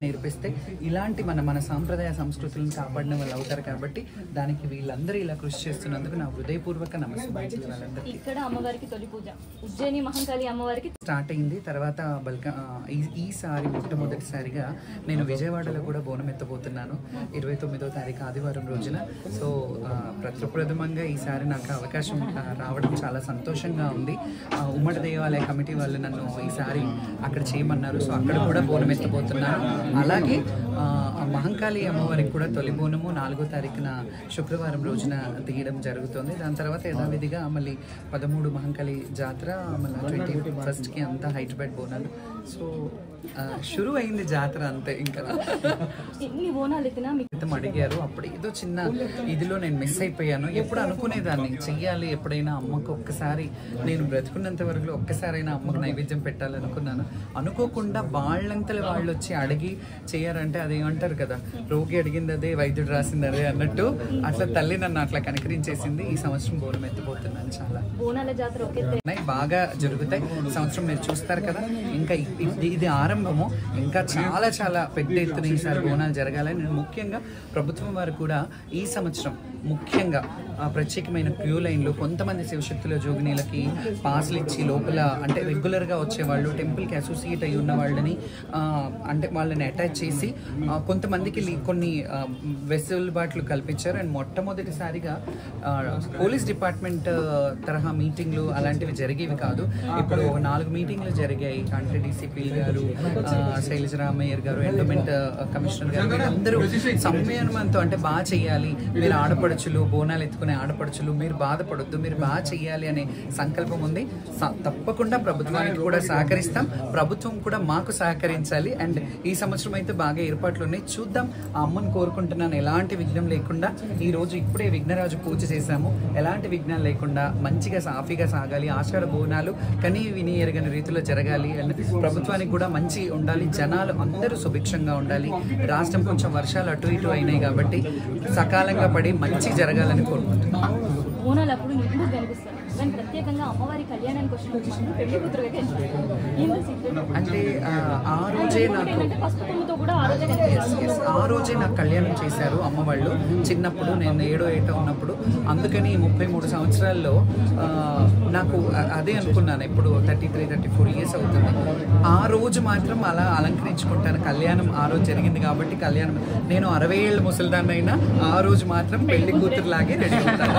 నేర్పిస్తే ఇలాంటి మన సాంప్రదాయ సంస్కృతులను కాపాడిన వాళ్ళు అవుతారు కాబట్టి దానికి వీళ్ళందరూ ఇలా కృషి చేస్తున్నందుకు నా హృదయపూర్వక నమస్కారం. ఇక్కడ అమ్మవారికి తొలి పూజ ఉజ్జయిని మహంకాళి అమ్మవారికి స్టార్ట్ అయింది. తర్వాత ఈసారి మొట్టమొదటిసారిగా నేను విజయవాడలో కూడా బోనం ఎత్తబోతున్నాను 29వ తారీఖు ఆదివారం రోజున. సో ప్రప్రథమంగా ఈసారి నాకు అవకాశం రావడం చాలా సంతోషంగా ఉంది. ఉమ్మడి దేవాలయ కమిటీ వాళ్ళు నన్ను ఈసారి అక్కడ చేయమన్నారు. సో అక్కడ కూడా బోనం ఎత్తబోతున్నాను. అలాగే మహంకాళి అమ్మవారికి కూడా తొలి బోనము 4వ తారీఖున శుక్రవారం రోజున తీయడం జరుగుతుంది. దాని తర్వాత యథావిధిగా మళ్ళీ 13 మహంకాళి జాతర, మళ్ళీ 21st అంతా హైదరాబాద్ బోనాలు. సో షురు అయింది జాతర అంతే. ఇంకా అడిగారు అప్పుడు ఏదో చిన్న ఇదిలో నేను మిస్ అయిపోయాను. ఎప్పుడు అనుకునేదాన్ని చెయ్యాలి, ఎప్పుడైనా అమ్మకు ఒక్కసారి నేను బ్రతుకున్నంత వరకు ఒక్కసారైనా అమ్మకు నైవేద్యం పెట్టాలనుకున్నాను. అనుకోకుండా వాళ్ళంతలో వాళ్ళు వచ్చి అడిగి చెయ్యారంటే అదేమంటారు కదా, రోగి అడిగింది అదే వైద్యుడు రాసింది అదే అన్నట్టు అట్లా తల్లి నన్ను అట్లా కనికరించేసింది. ఈ సంవత్సరం బోనం ఎత్తిపోతున్నాను. చాలా బోనాల జాతర బాగా జరుగుతాయి. సంవత్సరం మీరు చూస్తారు కదా. ఇంకా ఇది ఆరంభము. ఇంకా చాలా చాలా పెద్ద ఎత్తున ఈసారి బోనాలు జరగాలని నేను ముఖ్యంగా ప్రభుత్వం వారు కూడా ఈ సంవత్సరం ముఖ్యంగా ప్రత్యేకమైన క్యూ లైన్లు, కొంతమంది శివశక్తుల జోగినీలకి పాసులు ఇచ్చి లోపల అంటే రెగ్యులర్గా వచ్చేవాళ్ళు, టెంపుల్కి అసోసియేట్ అయి ఉన్న వాళ్ళని అంటే వాళ్ళని అటాచ్ చేసి కొంతమందికి కొన్ని వెసులుబాట్లు కల్పించారు. అండ్ మొట్టమొదటిసారిగా పోలీస్ డిపార్ట్మెంట్ తరహా మీటింగ్లు అలాంటివి జరిగేవి కాదు. ఇప్పుడు 4 మీటింగ్లు జరిగాయి. అంటే డీసీపీ గారు, శైలజరామయ్యర్ గారు, ఎండోమెంట్ కమిషనర్ గారు అందరూ సంయమనంతో అంటే బాగా చెయ్యాలి, మీరు ఆడపడుచులు, బోనాలు ఎత్తుకునే ఆడపడుచులు, మీరు బాధపడొద్దు, మీరు బాగా చెయ్యాలి అనే సంకల్పం ఉంది. తప్పకుండా ప్రభుత్వానికి కూడా సహకరిస్తాం, ప్రభుత్వం కూడా మాకు సహకరించాలి. అండ్ ఈ సంవత్సరం అయితే బాగా ఏర్పాట్లు ఉన్నాయి. చూద్దాం. ఆ అమ్మను కోరుకుంటున్నాను ఎలాంటి విఘ్నం లేకుండా. ఈ రోజు ఇప్పుడే విఘ్నరాజు పూజ చేశాము. ఎలాంటి విఘ్నాలు లేకుండా మంచిగా సాఫీగా సాగాలి. ఆషాఢ బోనాలు కనీ విని ఎరగని రీతిలో జరగాలి. అండ్ ప్రభుత్వానికి కూడా మంచి ఉండాలి. జనాలు అందరూ సుభిక్షంగా ఉండాలి. రాష్ట్రం కొంచెం వర్షాలు అటు ఇటు అయినాయి కాబట్టి సకాలంగా పడి మంచి జరగాలని కోరుకుంటున్నాను. బోనాలు అప్పుడు నిండు కనిపిస్తారు. కానీ ప్రత్యేకంగా అమ్మవారి కళ్యాణానికి వచ్చిన పెళ్లి కూతురుగా అంటే ఆ రోజే నాకు నాకు కళ్యాణం చేశారు అమ్మవాళ్ళు చిన్నప్పుడు. నేను 7వ ఏట ఉన్నప్పుడు. అందుకని 33 సంవత్సరాల్లో నాకు అదే అనుకున్నాను. ఇప్పుడు 33-34 ఇయర్స్ అవుతుంది. ఆ రోజు మాత్రం అలా అలంకరించుకుంటాను. కళ్యాణం ఆ రోజు జరిగింది కాబట్టి కళ్యాణం. నేను 60 ఏళ్ళ ముసలిదాన్ని అయినా ఆ రోజు మాత్రం పెళ్లి కూతురులాగే రెడీ ఉంటాను.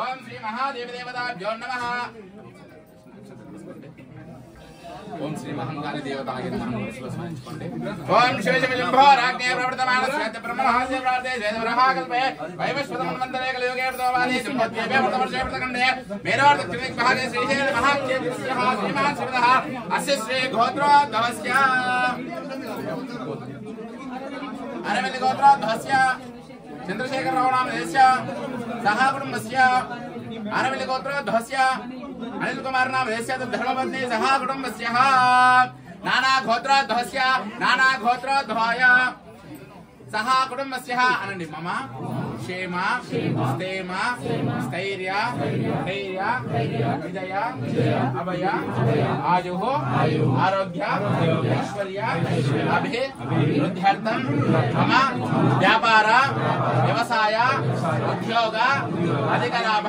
ఓం శ్రీ మహాదేవ దేవతాభ్యో నమః. ఓం శ్రీ మహంకాళి దేవతాయ నమః. ఓం శివ శివ శంభో రాజ్ఞే ప్రవర్తమాన శ్వేత బ్రహ్మణాస్య ప్రార్థే వేదవరహాకల్పే వైవస్వతమన్వంతరే కలియుగే ప్రతోవాది సంపద్యేవే ప్రతవర్షే ప్రతకండే మేరవార్ధ త్రివిక్ భాగే శ్రీశైల మహాక్షేత్రస్య శ్రీమాన్ శివదః అస్య శ్రీ గోత్రోద్భవస్య అరవింద గోత్రోద్భవస్య చంద్రశేఖర రావు నామధేయస్య సహ కుటుంబస్య అరవింద గోత్రోద్భవస్య అనిల్ కుమార్ నామధేయస్య ధర్మపత్ని సహ కుటుంబస్య నానా గోత్రోద్భవస్య నానా గోత్రోద్భవాయ సహ కుటుంబస్య అనండి. మమ క్షేమ స్థేమ స్థైర్య ధైర్య విజయ అభయ ఆయు ఆరోగ్య ఐశ్వర్య అభివృద్ధ్యర్థం మమ వ్యాపార వ్యవసాయ ఉద్యోగ అధిక లాభ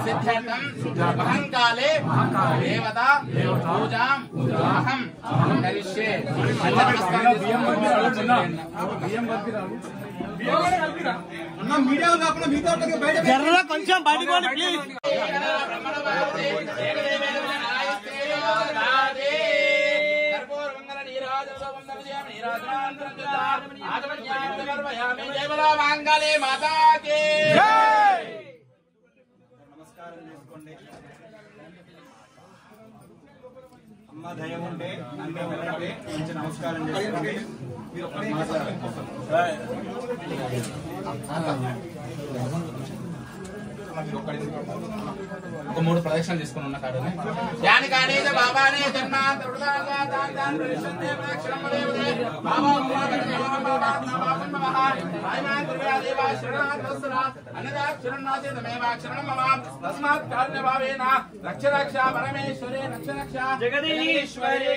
సిద్ధ్యర్థం మహంకాళే దేవత పూజాం అహం కరిష్యే. కొంచెం బయటకు ప్లీజ్. నమస్కారం చేసుకోండి. అమ్మ దయ ఉంటే అన్నీ ఉంటే మంచి నమస్కారం చేసుకోండి. మీరు ఒక్కడి 3 ప్రదక్షిణలు తీసుకుని ఉన్న కాడు యాని కాడేద బాబానే జన్మాంత వృతాగా దాన్ ప్రదక్షిణే ప్రదక్షిణమదేవదే బాబా ఆయమాన్ దుర్గా దేవా శరణాగతస్రా అన్నదాక్షరణాతే తమేవాక్షరణం మమ తస్మాత్ కారణభావేన రక్ష రక్ష పరమేశ్వరే రక్ష రక్ష జగదీశ్వరే